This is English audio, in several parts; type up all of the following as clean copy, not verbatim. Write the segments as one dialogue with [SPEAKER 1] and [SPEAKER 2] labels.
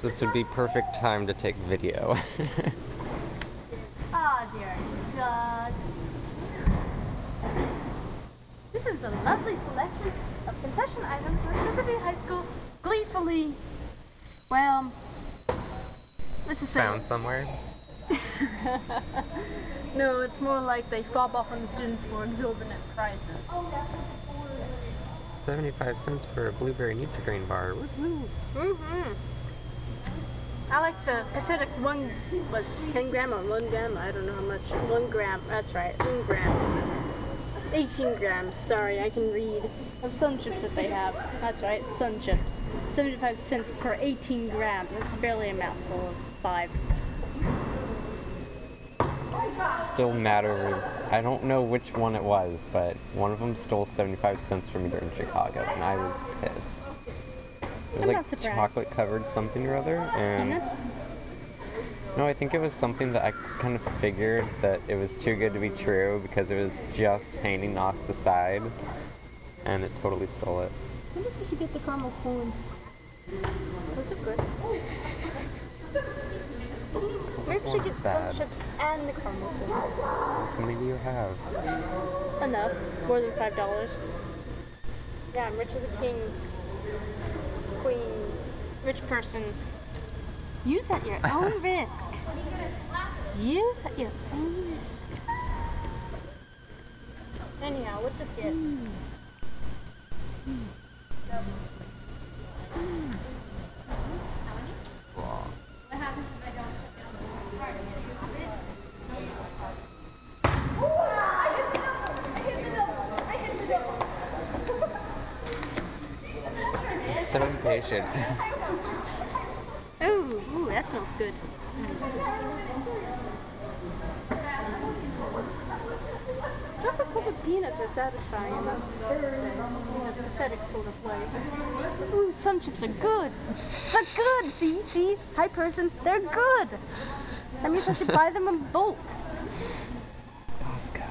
[SPEAKER 1] This would be perfect time to take video.
[SPEAKER 2] Ah, dear God. This is the lovely selection of concession items that Liberty High School gleefully, well, let's just say...
[SPEAKER 1] Found somewhere?
[SPEAKER 2] No, it's more like they fob off on the students for exorbitant prices.
[SPEAKER 1] 75 cents for a blueberry Nutri-Grain bar. Woohoo!
[SPEAKER 2] Mm-hmm. I like the pathetic 10 gram or 1 gram, I don't know how much. 1 gram, that's right, 1 gram. 18 grams, sorry, I can read. Of Sun Chips that they have. That's right, Sun Chips. 75 cents per 18 grams. That's barely a mouthful of 5.
[SPEAKER 1] Still mad over. I don't know which one it was, but one of them stole 75 cents from me during Chicago, and I was pissed. It was like chocolate covered something or other, and
[SPEAKER 2] Peanuts?
[SPEAKER 1] no, I think it was something that I kind of figured that it was too good to be true because it was just hanging off the side, and it totally stole it.
[SPEAKER 2] I wonder if we should get the caramel corn. Those are good. Maybe we should get Sun Chips and the caramel corn.
[SPEAKER 1] How many do you have?
[SPEAKER 2] Enough. More than $5. Yeah, I'm rich as a king. Queen. Rich person. Use at your own risk. Use at your own risk. Anyhow, what to get? What happens if I don't put down the card?
[SPEAKER 1] 7 patient.
[SPEAKER 2] Ooh, that smells good. Chocolate covered peanuts are satisfying in this, in a pathetic sort of way. Ooh, Sun Chips are good. They're good. See, hi person, they're good. That means I should buy them in bulk.
[SPEAKER 1] Costco.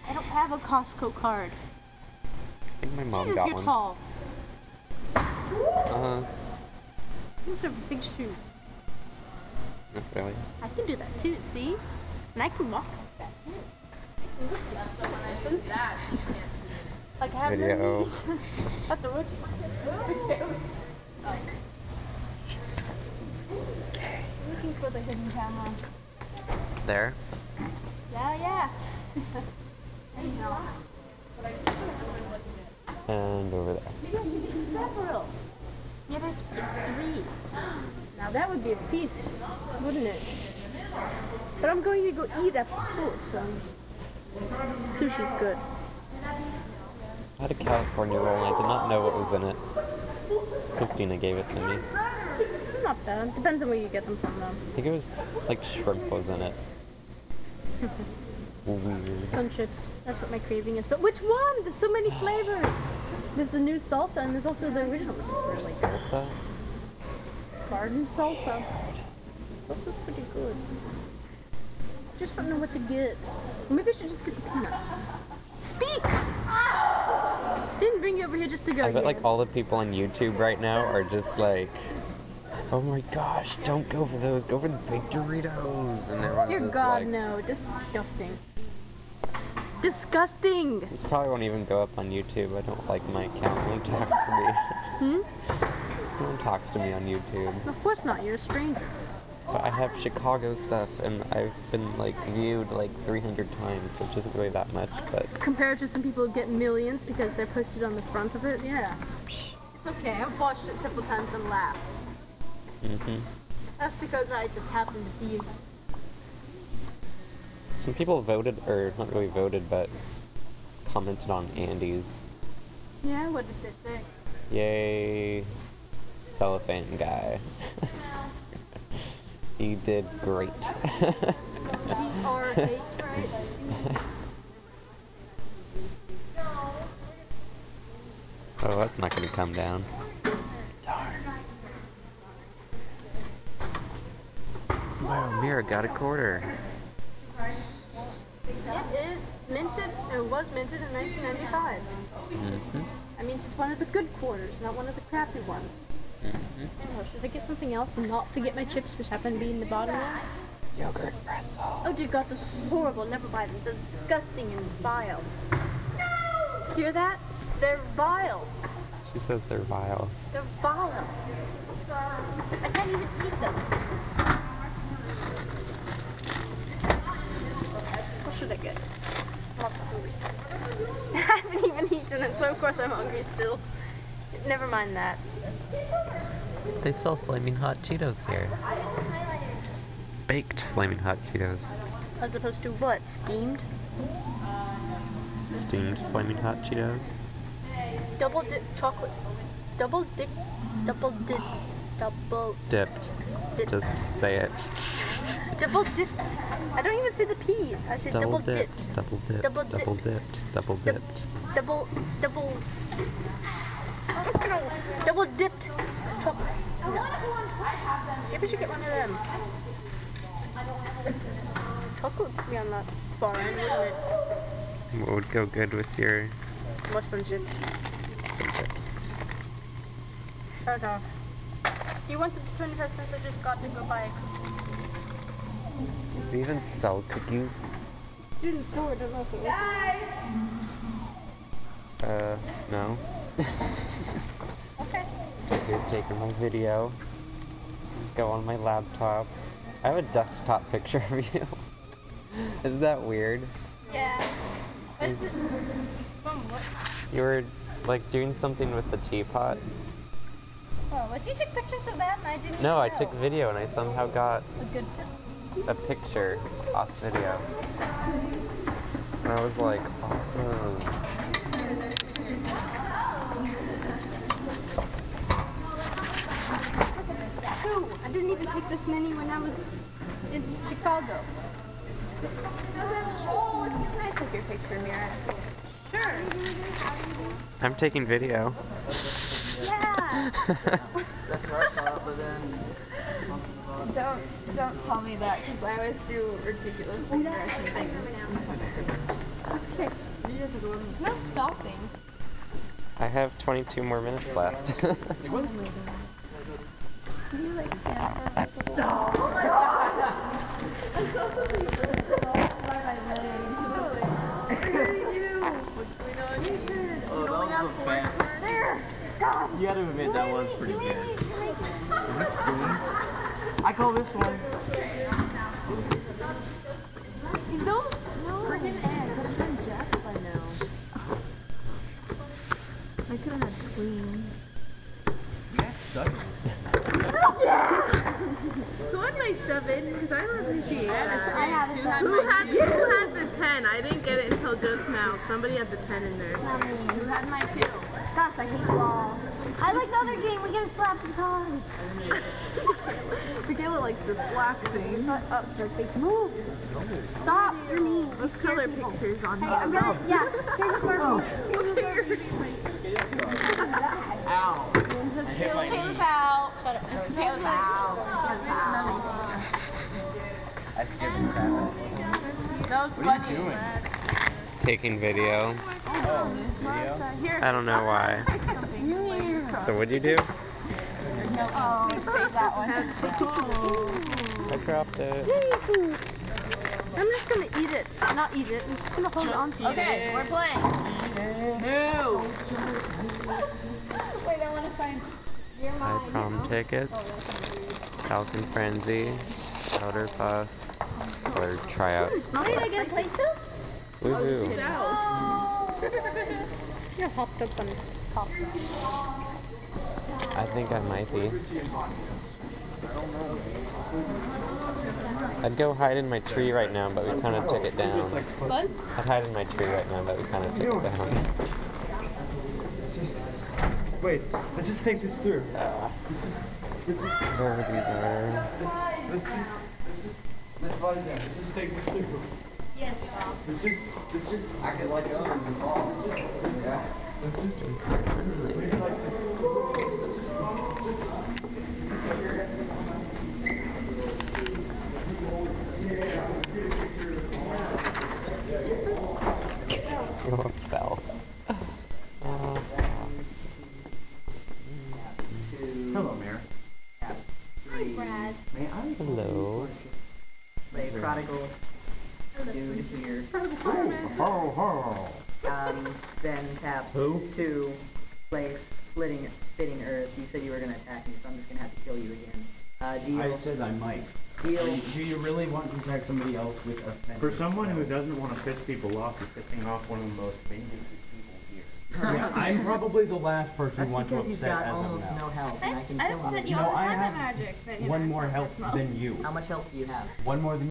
[SPEAKER 2] I don't have a Costco card.
[SPEAKER 1] I think my mom
[SPEAKER 2] Jesus,
[SPEAKER 1] got
[SPEAKER 2] you're
[SPEAKER 1] one.
[SPEAKER 2] tall. Those are big shoes.
[SPEAKER 1] Not really.
[SPEAKER 2] I can do that too, see? And I can walk like that too. Like I have
[SPEAKER 1] Video.
[SPEAKER 2] no knees. At the routine.
[SPEAKER 1] Okay.
[SPEAKER 2] Looking for the hidden camera.
[SPEAKER 1] There.
[SPEAKER 2] Yeah. Anyhow.
[SPEAKER 1] And over there.
[SPEAKER 2] Maybe I should get several. Yeah, but 3. Now that would be a feast, wouldn't it? But I'm going to go eat after school, so sushi's good.
[SPEAKER 1] I had a California roll and I did not know what was in it. Christina gave it to me.
[SPEAKER 2] Not bad. Depends on where you get them from, though.
[SPEAKER 1] I think it was like shrimp was in it. Weird.
[SPEAKER 2] Sun Chips. That's what my craving is. But which one? There's so many flavors. There's the new salsa and there's also the original, which is really good.
[SPEAKER 1] Salsa?
[SPEAKER 2] Garden salsa. Salsa's pretty good. Just don't know what to get. Maybe I should just get the peanuts. Speak! Didn't bring you over here just to go.
[SPEAKER 1] I bet like all the people on YouTube right now are just like, oh my gosh, don't go for those, go for the big Doritos. And everyone's
[SPEAKER 2] Dear
[SPEAKER 1] just
[SPEAKER 2] God,
[SPEAKER 1] like,
[SPEAKER 2] no. Disgusting. Disgusting!
[SPEAKER 1] This probably won't even go up on YouTube. I don't like my account. No one talks to me. No one talks to me on YouTube.
[SPEAKER 2] Of course not. You're a stranger.
[SPEAKER 1] But I have Chicago stuff, and I've been like viewed like 300 times, which isn't really that much, but...
[SPEAKER 2] Compared to some people who get millions because they're posted on the front of it, yeah. It's okay. I've watched it several times and laughed. That's because I just happen to be...
[SPEAKER 1] Some people voted, or not really voted, but commented on Andy's.
[SPEAKER 2] Yeah, what did they say?
[SPEAKER 1] Yay, cellophane guy. He did great.
[SPEAKER 2] GR8, right?
[SPEAKER 1] Oh, that's not gonna come down. Darn. Wow, Mira got a quarter.
[SPEAKER 2] It is minted, it was minted in 1995. That means it's one of the good quarters, not one of the crappy ones. Oh, should I get something else and not forget my chips, which happen to be in the bottom there?
[SPEAKER 1] Yogurt pretzel.
[SPEAKER 2] Oh dear God, those are horrible. Never buy them. They're disgusting and vile. Hear that? They're vile.
[SPEAKER 1] She says they're vile.
[SPEAKER 2] They're vile. I can't even eat them. What should I get? I'm also hungry still. I haven't even eaten it, so of course I'm hungry still. Never mind that.
[SPEAKER 1] They sell Flaming Hot Cheetos here. Baked Flaming Hot Cheetos.
[SPEAKER 2] As opposed to what? Steamed?
[SPEAKER 1] Steamed Flaming Hot Cheetos.
[SPEAKER 2] Double dip chocolate. Double dip. Double dip. Double
[SPEAKER 1] Dipped.
[SPEAKER 2] dipped.
[SPEAKER 1] Just say it.
[SPEAKER 2] Double dipped. I don't even say the P's. I say double dipped.
[SPEAKER 1] Double dipped.
[SPEAKER 2] Double
[SPEAKER 1] Double
[SPEAKER 2] dipped.
[SPEAKER 1] dipped. Double dipped.
[SPEAKER 2] Double dipped chocolate. No. Maybe we should get one of them. Chocolate would be on that bar end, wouldn't it?
[SPEAKER 1] What would go good with your
[SPEAKER 2] Western chips.
[SPEAKER 1] chips?
[SPEAKER 2] Shut off. You wanted the 25 cents, I just got to go buy a cookie.
[SPEAKER 1] Do they even sell cookies?
[SPEAKER 2] Student store, I don't know if it opens.
[SPEAKER 1] No.
[SPEAKER 2] Okay.
[SPEAKER 1] You're taking my video. Go on my laptop. I have a desktop picture of you. Isn't that weird?
[SPEAKER 2] Yeah. What is it? From what?
[SPEAKER 1] You were like doing something with the teapot.
[SPEAKER 2] Oh, you took pictures of that and I didn't
[SPEAKER 1] No, I
[SPEAKER 2] even
[SPEAKER 1] took
[SPEAKER 2] know.
[SPEAKER 1] video and I somehow got
[SPEAKER 2] A good
[SPEAKER 1] a picture off video. And I was like, awesome.
[SPEAKER 2] Two. I didn't even take this many when I was in Chicago. Can I take your picture, Mira? Sure.
[SPEAKER 1] I'm taking video.
[SPEAKER 2] Yeah.
[SPEAKER 3] Don't tell me that because I always do ridiculous embarrassing things.
[SPEAKER 2] Okay. It's not stopping.
[SPEAKER 1] I have 22 more minutes left.
[SPEAKER 2] Can you like stand for
[SPEAKER 4] You gotta admit that was pretty good. Is this spoons? I call this one.
[SPEAKER 3] Don't freaking egg. Could have been jacked by now. I could have had clean.
[SPEAKER 4] You guys suck.
[SPEAKER 3] Who had my 7? Because I don't appreciate that.
[SPEAKER 2] I have it.
[SPEAKER 3] Who had the 10? I didn't get it until just now. Somebody had the 10 in there.
[SPEAKER 2] Who had my 2? Gosh, I hate you all. I like the other game. We get slapped the cards.
[SPEAKER 3] Michaela likes to slap things.
[SPEAKER 2] Shut up, your face. Move. Stop. You're mean.
[SPEAKER 3] Let's color pictures on
[SPEAKER 2] Hey, I'm gonna. Yeah. Here's the
[SPEAKER 4] Ow.
[SPEAKER 3] Michaela's out.
[SPEAKER 2] Shut up.
[SPEAKER 3] Michaela's out.
[SPEAKER 4] I scared the crap out of you.
[SPEAKER 3] That was
[SPEAKER 4] What are
[SPEAKER 3] funny.
[SPEAKER 4] you doing?
[SPEAKER 1] Taking video.
[SPEAKER 4] Oh, video?
[SPEAKER 3] Here.
[SPEAKER 1] I don't know why. So what'd you do?
[SPEAKER 3] Oh, save that one.
[SPEAKER 1] I dropped it.
[SPEAKER 2] I'm just gonna eat it. Not eat it. I'm just gonna hold on to it.
[SPEAKER 3] Okay, we're playing. No. Wait, I want to find your
[SPEAKER 1] My prom tickets. Falcon Frenzy. Powder Puff. Or tryouts.
[SPEAKER 2] Wait, I get a plate too?
[SPEAKER 1] Woohoo.
[SPEAKER 2] You're hopped up on top.
[SPEAKER 1] I think I might be. I'd go hide in my tree right now, but we kind of took it down.
[SPEAKER 2] What?
[SPEAKER 1] I'd hide in my tree right now, but we kind of took it down.
[SPEAKER 4] Wait, let's just take this through.
[SPEAKER 1] These are.
[SPEAKER 4] Let's just take this through.
[SPEAKER 2] Yes.
[SPEAKER 4] Let's just act it like it's involved. Yeah.
[SPEAKER 1] You almost fell.
[SPEAKER 4] Hello, man.
[SPEAKER 5] dude here.
[SPEAKER 4] Ho ho.
[SPEAKER 5] Then tap
[SPEAKER 4] Who?
[SPEAKER 5] to place spitting earth. You said you were gonna attack me, so I'm just gonna have to kill you again. Deal.
[SPEAKER 6] I said I might.
[SPEAKER 5] Deal.
[SPEAKER 6] Do you really want to attack somebody else with offensive?
[SPEAKER 7] For someone who doesn't want to piss people off, you're pissing off one of the most vindictive people here.
[SPEAKER 6] Yeah, I'm probably the last person
[SPEAKER 5] That's
[SPEAKER 6] who wants to
[SPEAKER 5] because he's
[SPEAKER 6] upset
[SPEAKER 5] got
[SPEAKER 6] as of
[SPEAKER 5] almost
[SPEAKER 6] now.
[SPEAKER 5] no health, and I can kill
[SPEAKER 8] I've sent
[SPEAKER 5] him.
[SPEAKER 8] you
[SPEAKER 6] No,
[SPEAKER 8] all the
[SPEAKER 6] I
[SPEAKER 8] time
[SPEAKER 6] have
[SPEAKER 8] magic that you
[SPEAKER 6] one
[SPEAKER 8] know,
[SPEAKER 6] more
[SPEAKER 8] it's not
[SPEAKER 6] health
[SPEAKER 8] personal.
[SPEAKER 6] than you.
[SPEAKER 5] How much health do you have?
[SPEAKER 6] One more than